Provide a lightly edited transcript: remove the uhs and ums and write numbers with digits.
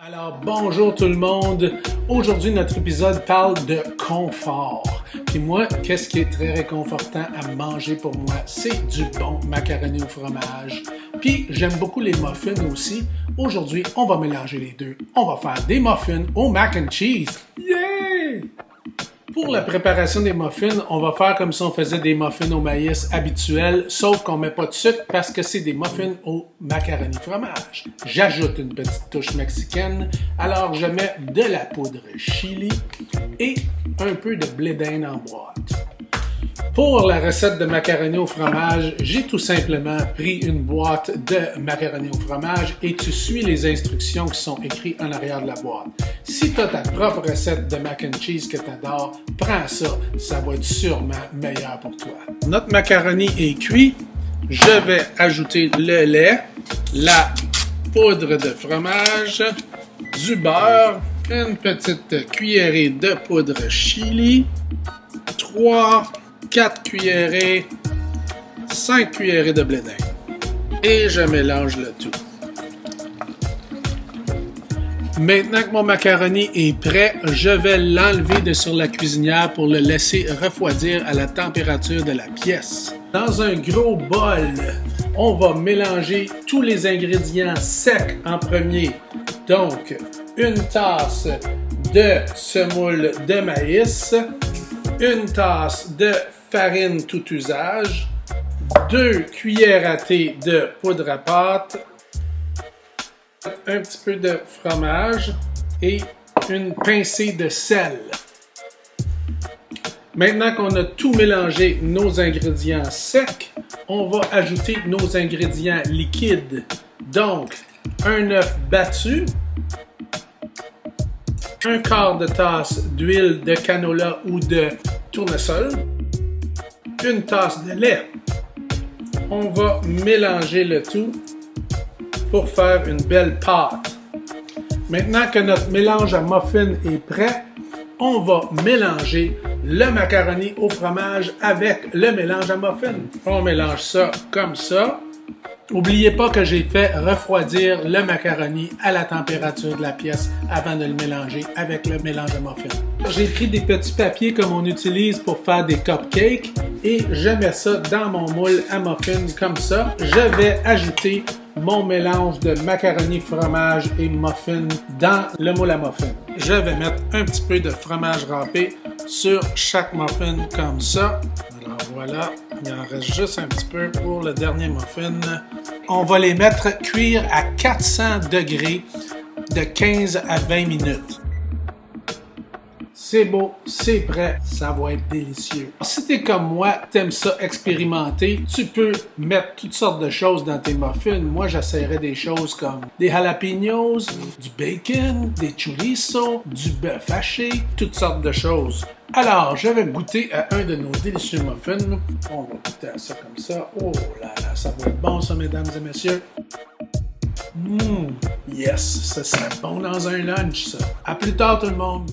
Alors, bonjour tout le monde. Aujourd'hui, notre épisode parle de confort. Puis moi, qu'est-ce qui est très réconfortant à manger pour moi? C'est du bon macaroni au fromage. Puis, j'aime beaucoup les muffins aussi. Aujourd'hui, on va mélanger les deux. On va faire des muffins au mac and cheese. Yeah! Pour la préparation des muffins, on va faire comme si on faisait des muffins au maïs habituels, sauf qu'on ne met pas de sucre parce que c'est des muffins au macaroni fromage. J'ajoute une petite touche mexicaine, alors je mets de la poudre chili et un peu de blé d'Inde en boîte. Pour la recette de macaroni au fromage, j'ai tout simplement pris une boîte de macaroni au fromage et tu suis les instructions qui sont écrites en arrière de la boîte. Si tu as ta propre recette de mac and cheese que tu adores, prends ça, ça va être sûrement meilleur pour toi. Notre macaroni est cuit, je vais ajouter le lait, la poudre de fromage, du beurre, une petite cuillerée de poudre chili, 4 cuillerées, 5 cuillerées de blé d'Inde. Et je mélange le tout. Maintenant que mon macaroni est prêt, je vais l'enlever de sur la cuisinière pour le laisser refroidir à la température de la pièce. Dans un gros bol, on va mélanger tous les ingrédients secs en premier. Donc, une tasse de semoule de maïs, une tasse de farine tout usage, 2 cuillères à thé de poudre à pâte, un petit peu de fromage et une pincée de sel. Maintenant qu'on a tout mélangé nos ingrédients secs, on va ajouter nos ingrédients liquides. Donc, un œuf battu, un quart de tasse d'huile de canola ou de tournesol, une tasse de lait. On va mélanger le tout pour faire une belle pâte. Maintenant que notre mélange à muffin est prêt, on va mélanger le macaroni au fromage avec le mélange à muffin. On mélange ça comme ça. N'oubliez pas que j'ai fait refroidir le macaroni à la température de la pièce avant de le mélanger avec le mélange à muffin. J'ai pris des petits papiers comme on utilise pour faire des cupcakes et je mets ça dans mon moule à muffin comme ça. Je vais ajouter mon mélange de macaroni, fromage et muffin dans le moule à muffin. Je vais mettre un petit peu de fromage râpé sur chaque muffin comme ça. Alors voilà, il en reste juste un petit peu pour le dernier muffin. On va les mettre cuire à 400 degrés de 15 à 20 minutes. C'est beau, c'est prêt, ça va être délicieux. Si t'es comme moi, t'aimes ça expérimenter, tu peux mettre toutes sortes de choses dans tes muffins. Moi, j'essaierais des choses comme des jalapenos, du bacon, des chorizo, du bœuf haché, toutes sortes de choses. Alors, je vais goûter à un de nos délicieux muffins. On va goûter à ça comme ça. Oh là là, ça va être bon ça, mesdames et messieurs. Yes, ça serait bon dans un lunch, ça. À plus tard tout le monde.